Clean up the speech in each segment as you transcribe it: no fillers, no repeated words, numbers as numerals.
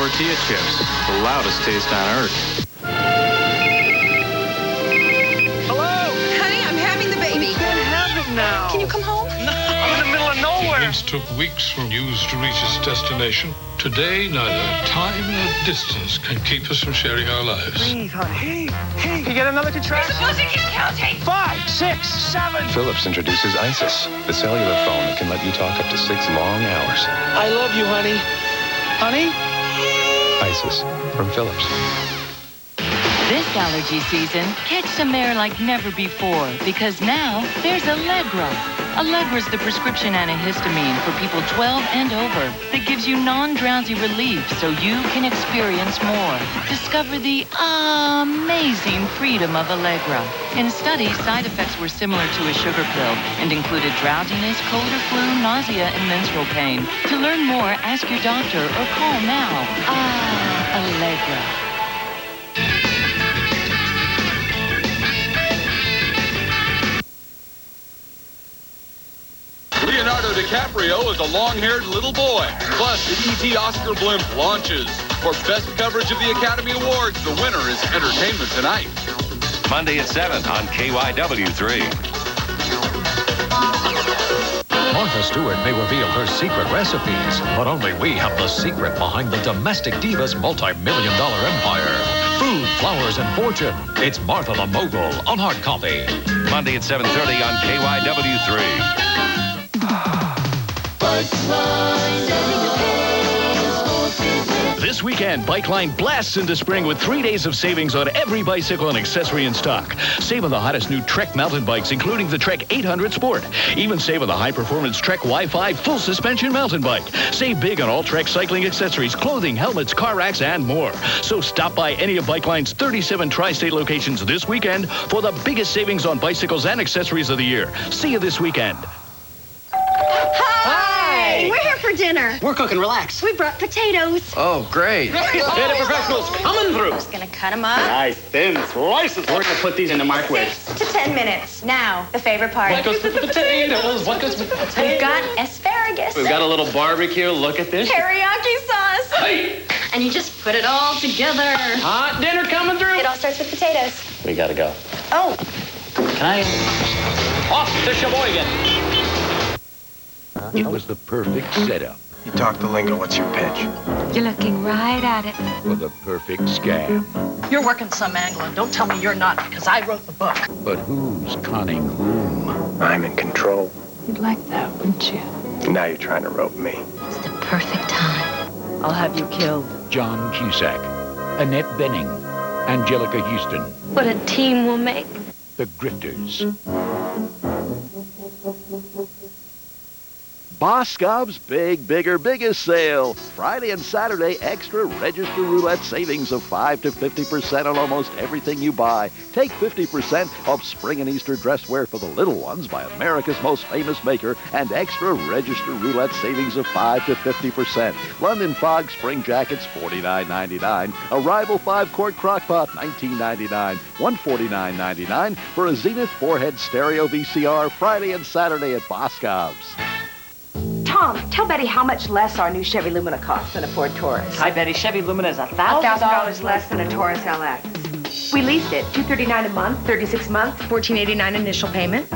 tortilla chips, the loudest taste on earth. Hello? Honey, I'm having the baby. You can't have it now. Can you come home? No. I'm in the middle of nowhere. Once took weeks for news to reach its destination. Today, neither time nor distance can keep us from sharing our lives. Breathe, honey. Hey, you get another contraction? The music is counting. 5, 6, 7. Philips introduces ISIS, the cellular phone that can let you talk up to 6 long hours. I love you, honey. Honey? ISIS from Philips. This allergy season, catch some air like never before, because now there's Allegra. Allegra's the prescription antihistamine for people 12 and over that gives you non-drowsy relief so you can experience more. Discover the amazing freedom of Allegra. In studies, side effects were similar to a sugar pill and included drowsiness, cold or flu, nausea, and menstrual pain. To learn more, ask your doctor or call now. Allegra. Leonardo DiCaprio is a long-haired little boy. Plus, the E.T. Oscar blimp launches. For best coverage of the Academy Awards, the winner is Entertainment Tonight. Monday at 7 on KYW 3. Martha Stewart may reveal her secret recipes, but only we have the secret behind the domestic diva's multi-million-dollar empire. Food, flowers, and fortune. It's Martha the Mogul on Hard Copy. Monday at 7:30 on KYW 3. This weekend, Bikeline blasts into spring with 3 days of savings on every bicycle and accessory in stock. Save on the hottest new Trek mountain bikes, including the Trek 800 Sport. Even save on the high-performance Trek Wi-Fi full suspension mountain bike. Save big on all Trek cycling accessories, clothing, helmets, car racks, and more. So stop by any of Bikeline's 37 tri-state locations this weekend for the biggest savings on bicycles and accessories of the year. See you this weekend. Hi! We're here for dinner. We're cooking, relax. We brought potatoes. Oh, great. Theater professionals coming through. Just gonna cut them up. Nice, thin slices. We're gonna put these in the microwave. 6 to 10 minutes. Now, the favorite part. What goes with the potatoes? What goes with the potatoes? We've got asparagus. We've got a little barbecue. Look at this. Teriyaki sauce. Hey! And you just put it all together. Hot dinner coming through. It all starts with potatoes. We gotta go. Oh. Can I? Off to Sheboygan. It was the perfect setup You talk the lingo. What's your pitch? You're looking right at it. for the perfect scam. You're working some angle, and don't tell me you're not, because I wrote the book. But who's conning whom? I'm in control. You'd like that, wouldn't you? Now you're trying to rope me. It's the perfect time. I'll have you killed. John Cusack, Annette Bening, Angelica Houston, What a team we'll make. the Grifters. Boscov's Big, Bigger, Biggest Sale. Friday and Saturday, extra register roulette savings of 5 to 50% on almost everything you buy. Take 50% off spring and Easter dress wear for the little ones by America's most famous maker, and extra register roulette savings of 5 to 50%. London Fog spring jackets, $49.99. Arrival 5-quart crock pot, $19.99. $149.99 for a Zenith 4-head stereo VCR Friday and Saturday at Boscov's. Tom, tell Betty how much less our new Chevy Lumina costs than a Ford Taurus. Hi, Betty. Chevy Lumina is $1,000 less than a Taurus LX. We leased it, $239 a month, 36 months, $1,489 initial payment.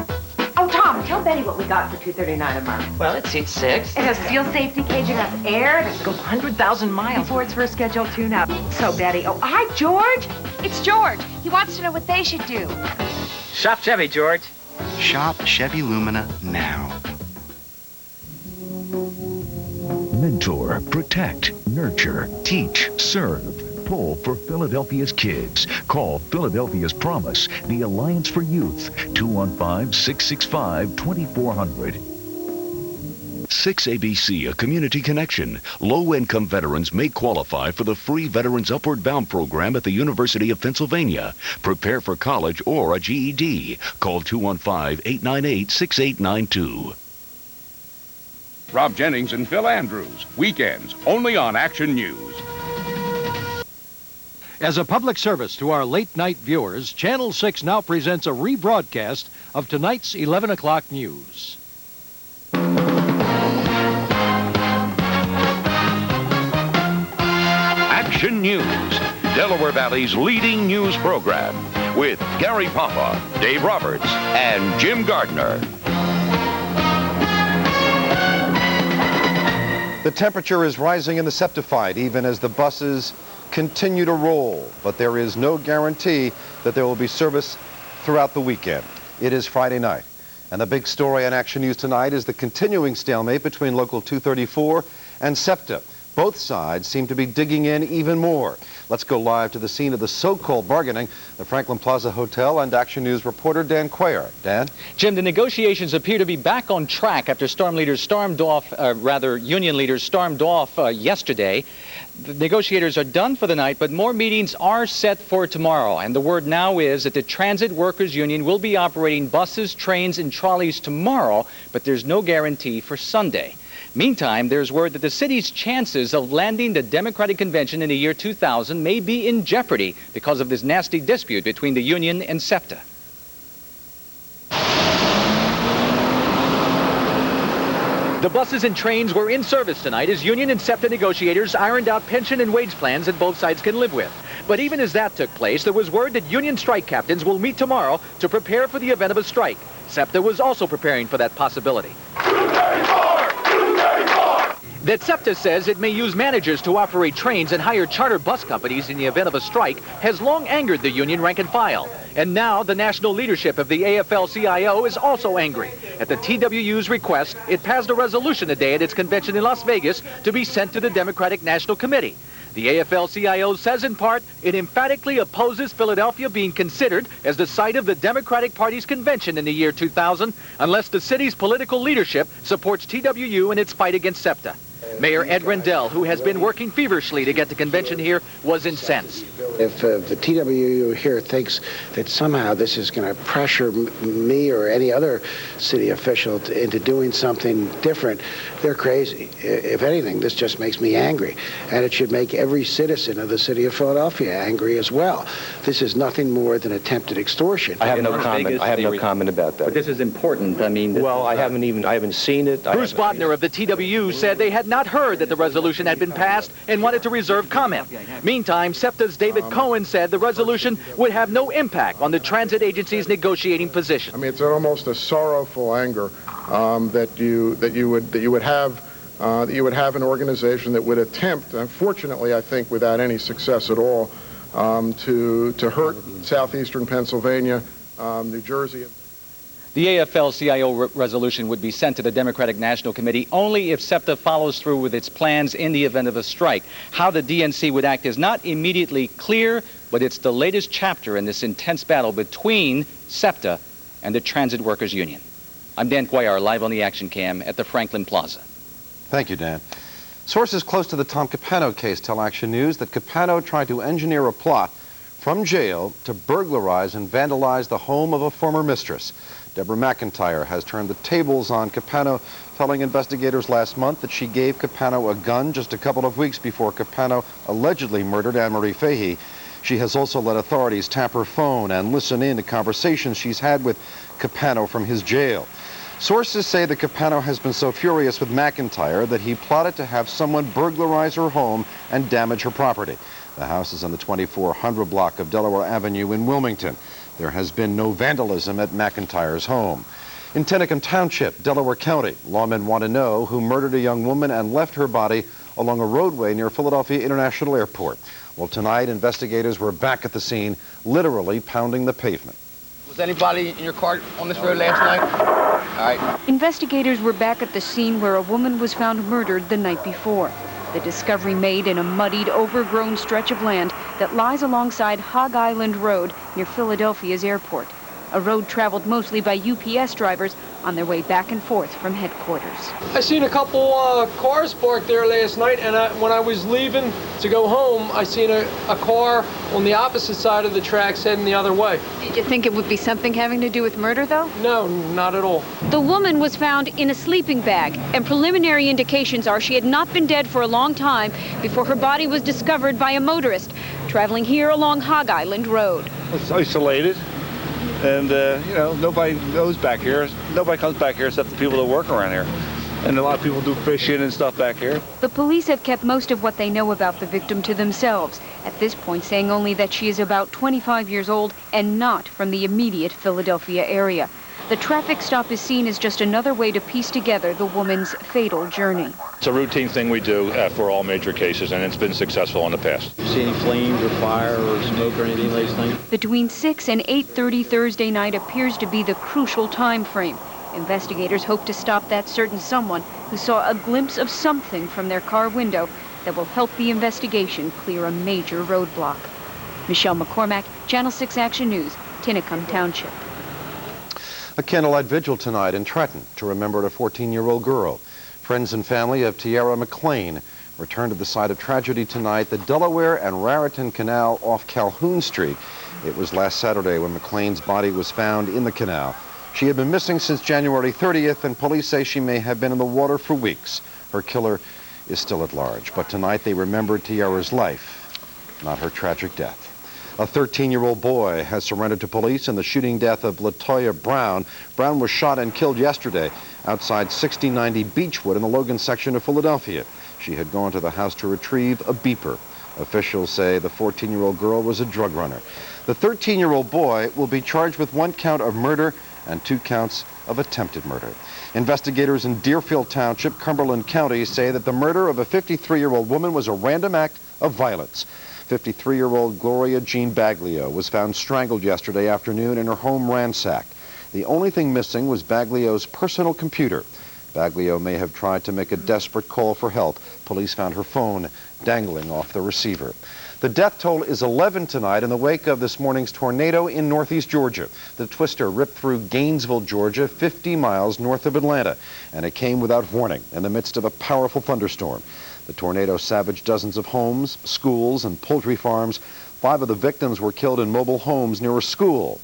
Oh, Tom, tell Betty what we got for $239 a month. Well, it seats 6. It has steel safety cage, it has air, it has Go 100,000 miles. Ford's first scheduled tune-up. So, Betty, oh, hi, George. It's George. He wants to know what they should do. Shop Chevy, George. Shop Chevy Lumina now. Mentor, protect, nurture, teach, serve. Pull for Philadelphia's kids. Call Philadelphia's Promise, the Alliance for Youth, 215-665-2400. 6abc, a community connection. Low-income veterans may qualify for the free Veterans Upward Bound program at the University of Pennsylvania. Prepare for college or a GED. Call 215-898-6892. Rob Jennings and Phil Andrews. Weekends, only on Action News. As a public service to our late-night viewers, Channel 6 now presents a rebroadcast of tonight's 11 o'clock news. Action News, Delaware Valley's leading news program, with Gary Papa, Dave Roberts, and Jim Gardner. The temperature is rising in the Septified even as the buses continue to roll, but there is no guarantee that there will be service throughout the weekend. It is Friday night, and the big story on Action News tonight is the continuing stalemate between Local 234 and SEPTA. Both sides seem to be digging in even more. Let's go live to the scene of the so-called bargaining, the Franklin Plaza Hotel, and Action News reporter Dan Cuellar. Dan? Jim, the negotiations appear to be back on track after union leaders stormed off yesterday. The negotiators are done for the night, but more meetings are set for tomorrow. And the word now is that the Transit Workers Union will be operating buses, trains, and trolleys tomorrow, but there's no guarantee for Sunday. Meantime, there's word that the city's chances of landing the Democratic Convention in the year 2000 may be in jeopardy because of this nasty dispute between the union and SEPTA. The buses and trains were in service tonight as union and SEPTA negotiators ironed out pension and wage plans that both sides can live with. But even as that took place, there was word that union strike captains will meet tomorrow to prepare for the event of a strike. SEPTA was also preparing for that possibility. That SEPTA says it may use managers to operate trains and hire charter bus companies in the event of a strike has long angered the union rank and file. And now the national leadership of the AFL-CIO is also angry. At the TWU's request, it passed a resolution today at its convention in Las Vegas to be sent to the Democratic National Committee. The AFL-CIO says in part it emphatically opposes Philadelphia being considered as the site of the Democratic Party's convention in the year 2000 unless the city's political leadership supports TWU in its fight against SEPTA. Mayor Ed Rendell, who has been working feverishly to get the convention here, was incensed. If the TWU here thinks that somehow this is going to pressure me or any other city official into doing something different, they're crazy. If anything, this just makes me angry. And it should make every citizen of the city of Philadelphia angry as well. This is nothing more than attempted extortion. I have no comment. I have no comment about that. But this is important. I mean, well, I haven't seen it. Bruce Bodner of the TWU said they had not heard that the resolution had been passed and wanted to reserve comment. Meantime, SEPTA's David Cohen said the resolution would have no impact on the transit agency's negotiating position. I mean, it's almost a sorrowful anger that you would have an organization that would attempt, unfortunately, I think, without any success at all, to hurt southeastern Pennsylvania, New Jersey. The AFL-CIO resolution would be sent to the Democratic National Committee only if SEPTA follows through with its plans in the event of a strike. How the DNC would act is not immediately clear, but it's the latest chapter in this intense battle between SEPTA and the Transit Workers Union. I'm Dan Cuellar, live on the Action Cam at the Franklin Plaza. Thank you, Dan. Sources close to the Tom Capano case tell Action News that Capano tried to engineer a plot from jail to burglarize and vandalize the home of a former mistress. Deborah McIntyre has turned the tables on Capano, telling investigators last month that she gave Capano a gun just a couple of weeks before Capano allegedly murdered Anne-Marie Fahey. She has also let authorities tap her phone and listen in to conversations she's had with Capano from his jail. Sources say that Capano has been so furious with McIntyre that he plotted to have someone burglarize her home and damage her property. The house is on the 2400 block of Delaware Avenue in Wilmington. There has been no vandalism at McIntyre's home. In Tennecan Township, Delaware County, lawmen want to know who murdered a young woman and left her body along a roadway near Philadelphia International Airport. Well, tonight, investigators were back at the scene, literally pounding the pavement. Was anybody in your car on this road last night? All right. Investigators were back at the scene where a woman was found murdered the night before. The discovery made in a muddied, overgrown stretch of land that lies alongside Hog Island Road near Philadelphia's airport. A road traveled mostly by UPS drivers on their way back and forth from headquarters. I seen a couple cars parked there last night, and when I was leaving to go home, I seen a car on the opposite side of the tracks heading the other way. Did you think it would be something having to do with murder, though? No, not at all. The woman was found in a sleeping bag, and preliminary indications are she had not been dead for a long time before her body was discovered by a motorist traveling here along Hog Island Road. It's isolated. And, nobody goes back here. Nobody comes back here except the people that work around here. And a lot of people do fishing and stuff back here. But police have kept most of what they know about the victim to themselves, at this point saying only that she is about 25 years old and not from the immediate Philadelphia area. The traffic stop is seen as just another way to piece together the woman's fatal journey. It's a routine thing we do for all major cases, and it's been successful in the past. See any flames or fire or smoke or anything last night? Between 6 and 8:30 Thursday night appears to be the crucial time frame. Investigators hope to stop that certain someone who saw a glimpse of something from their car window that will help the investigation clear a major roadblock. Michelle McCormack, Channel 6 Action News, Tinicum Township. A candlelight vigil tonight in Trenton to remember a 14-year-old girl. Friends and family of Tiara McLean returned to the site of tragedy tonight, the Delaware and Raritan Canal off Calhoun Street. It was last Saturday when McLean's body was found in the canal. She had been missing since January 30th, and police say she may have been in the water for weeks. Her killer is still at large, but tonight they remembered Tiara's life, not her tragic death. A 13-year-old boy has surrendered to police in the shooting death of Latoya Brown. Brown was shot and killed yesterday outside 6090 Beechwood in the Logan section of Philadelphia. She had gone to the house to retrieve a beeper. Officials say the 14-year-old girl was a drug runner. The 13-year-old boy will be charged with 1 count of murder and 2 counts of attempted murder. Investigators in Deerfield Township, Cumberland County, say that the murder of a 53-year-old woman was a random act of violence. 53-year-old Gloria Jean Baglio was found strangled yesterday afternoon and her home ransacked. The only thing missing was Baglio's personal computer. Baglio may have tried to make a desperate call for help. Police found her phone dangling off the receiver. The death toll is 11 tonight in the wake of this morning's tornado in northeast Georgia. The twister ripped through Gainesville, Georgia, 50 miles north of Atlanta, and it came without warning in the midst of a powerful thunderstorm. The tornado savaged dozens of homes, schools, and poultry farms. 5 of the victims were killed in mobile homes near a school.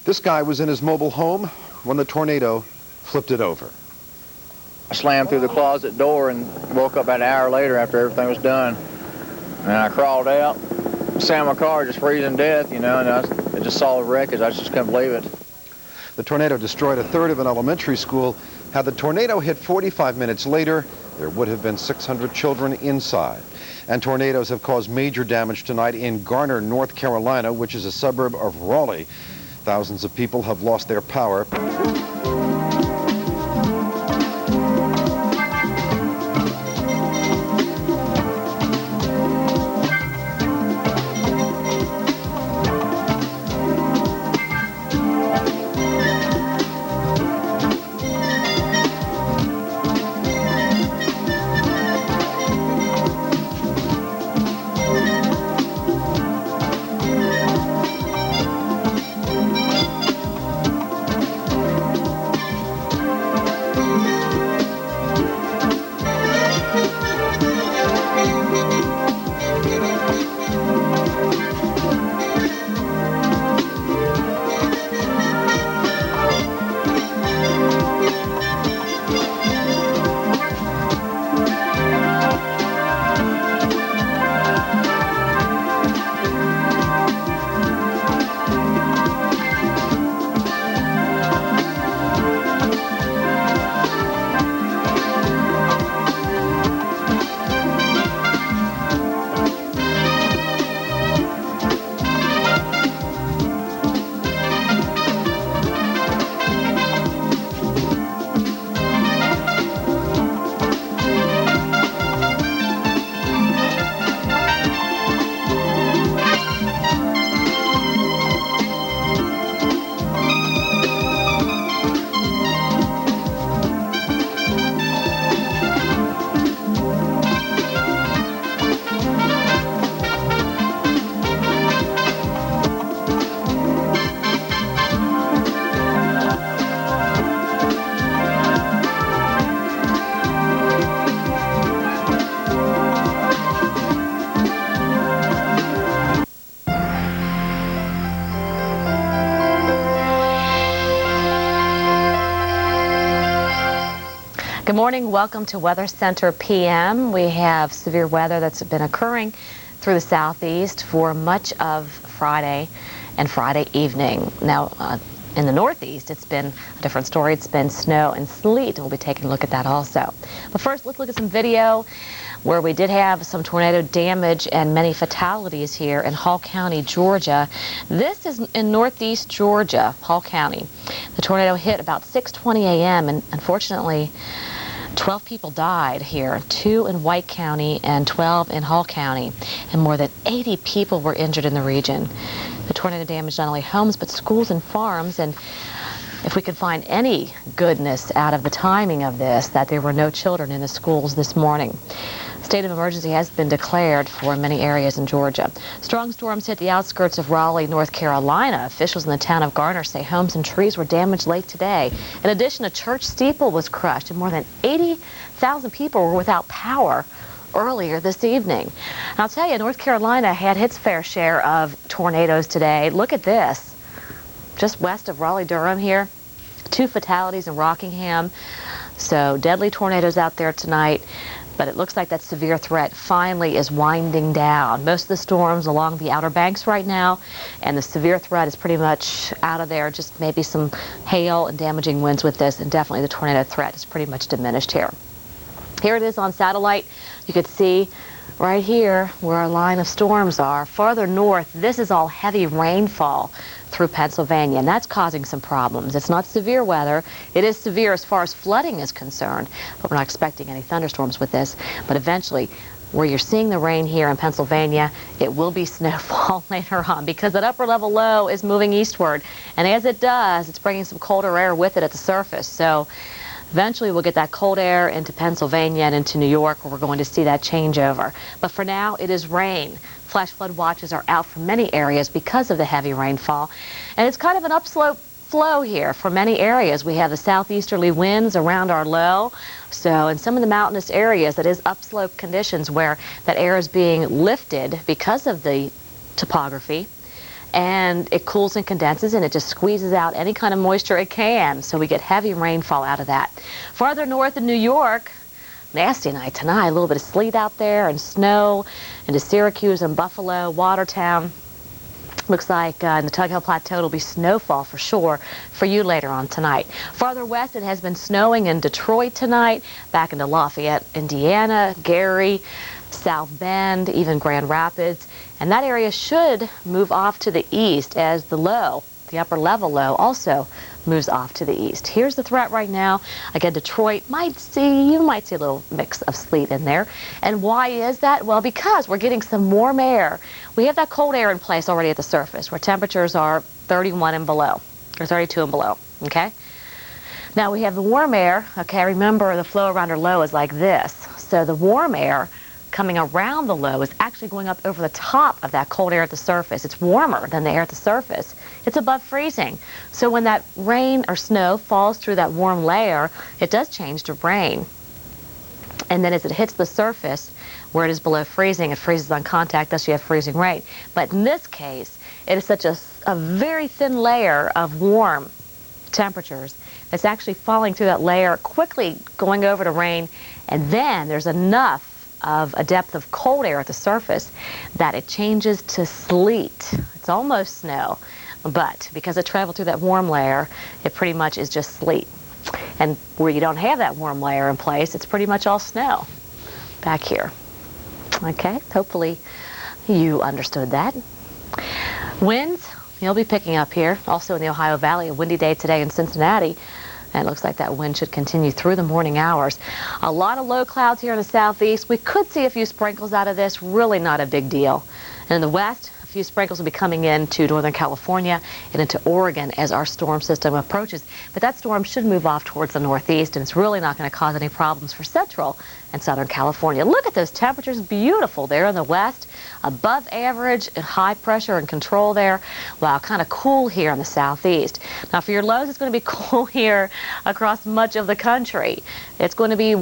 This guy was in his mobile home when the tornado flipped it over. I slammed through the closet door and woke up about an hour later after everything was done. And I crawled out, sat in my car just freezing to death, you know, and I just saw the wreckage. I just couldn't believe it. The tornado destroyed a third of an elementary school. Had the tornado hit 45 minutes later, there would have been 600 children inside. And tornadoes have caused major damage tonight in Garner, North Carolina, which is a suburb of Raleigh. Thousands of people have lost their power. Good morning. Welcome to Weather Center PM. We have severe weather that's been occurring through the southeast for much of Friday and Friday evening. Now, In the Northeast, it's been a different story. It's been snow and sleet. We'll be taking a look at that also. But first, let's look at some video where we did have some tornado damage and many fatalities here in Hall County, Georgia. This is in Northeast Georgia, Hall County. The tornado hit about 6:20 a.m. and unfortunately, 12 people died here, 2 in White County and 12 in Hall County, and more than 80 people were injured in the region. The tornado damaged not only homes but schools and farms, and if we could find any goodness out of the timing of this, that there were no children in the schools this morning. State of emergency has been declared for many areas in Georgia. Strong storms hit the outskirts of Raleigh, North Carolina. Officials in the town of Garner say homes and trees were damaged late today. In addition, a church steeple was crushed and more than 80,000 people were without power earlier this evening. And I'll tell you, North Carolina had its fair share of tornadoes today. Look at this. Just west of Raleigh-Durham here, 2 fatalities in Rockingham. So deadly tornadoes out there tonight. But it looks like that severe threat finally is winding down. Most of the storms along the Outer Banks right now, and the severe threat is pretty much out of there. Just maybe some hail and damaging winds with this, and definitely the tornado threat is pretty much diminished here. Here it is on satellite. You could see right here where our line of storms are. Farther north, this is all heavy rainfall through Pennsylvania, and that's causing some problems. It's not severe weather. It is severe as far as flooding is concerned, but we're not expecting any thunderstorms with this. But eventually, where you're seeing the rain here in Pennsylvania, it will be snowfall later on because that upper level low is moving eastward. And as it does, it's bringing some colder air with it at the surface. So eventually we'll get that cold air into Pennsylvania and into New York, where we're going to see that changeover. But for now, it is rain. Flash flood watches are out for many areas because of the heavy rainfall. And it's kind of an upslope flow here for many areas. We have the southeasterly winds around our low. So in some of the mountainous areas, it is upslope conditions where that air is being lifted because of the topography. And it cools and condenses, and it just squeezes out any kind of moisture it can. So we get heavy rainfall out of that. Farther north in New York, nasty night tonight. A little bit of sleet out there and snow into Syracuse and Buffalo, Watertown. Looks like in the Tug Hill Plateau it'll be snowfall for sure for you later on tonight. Farther west, it has been snowing in Detroit tonight, back into Lafayette, Indiana, Gary, South Bend, even Grand Rapids. And that area should move off to the east as the low, the upper level low, also moves off to the east. Here's the threat right now. Again, Detroit you might see a little mix of sleet in there. And why is that? Well, because we're getting some warm air. We have that cold air in place already at the surface where temperatures are 31 and below, or 32 and below, okay? Now we have the warm air, okay? Remember the flow around our low is like this. So the warm air coming around the low is actually going up over the top of that cold air at the surface. It's warmer than the air at the surface. It's above freezing. So when that rain or snow falls through that warm layer, it does change to rain. And then as it hits the surface, where it is below freezing, it freezes on contact, thus you have freezing rain. But in this case, it is such a very thin layer of warm temperatures that's actually falling through that layer, quickly going over to rain, and then there's enough of a depth of cold air at the surface that it changes to sleet. It's almost snow, but because it traveled through that warm layer, it pretty much is just sleet. And where you don't have that warm layer in place, it's pretty much all snow back here. Okay, hopefully you understood that. Winds, you'll be picking up here. Also in the Ohio Valley, a windy day today in Cincinnati. And it looks like that wind should continue through the morning hours. A lot of low clouds here in the southeast. We could see a few sprinkles out of this. Really not a big deal. And in the west, a few sprinkles will be coming into Northern California and into Oregon as our storm system approaches. But that storm should move off towards the northeast, and it's really not going to cause any problems for Central and Southern California. Look at those temperatures. Beautiful there in the west. Above average, high pressure and control there. Wow, kind of cool here in the southeast. Now for your lows, it's going to be cool here across much of the country. It's going to be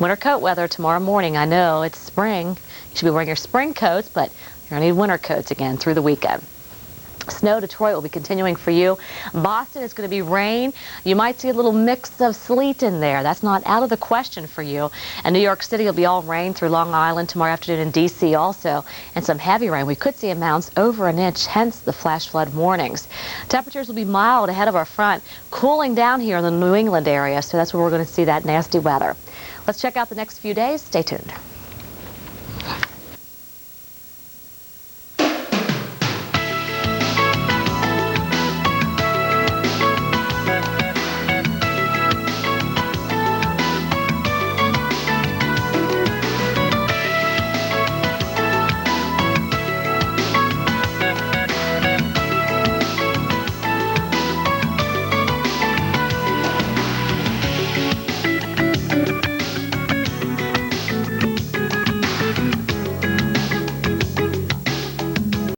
winter coat weather tomorrow morning. I know it's spring. You should be wearing your spring coats, but you're going to need winter coats again through the weekend. Snow, Detroit will be continuing for you. Boston is going to be rain. You might see a little mix of sleet in there. That's not out of the question for you. And New York City will be all rain through Long Island tomorrow afternoon, and D.C. also. And some heavy rain. We could see amounts over an inch, hence the flash flood warnings. Temperatures will be mild ahead of our front, cooling down here in the New England area. So that's where we're going to see that nasty weather. Let's check out the next few days. Stay tuned.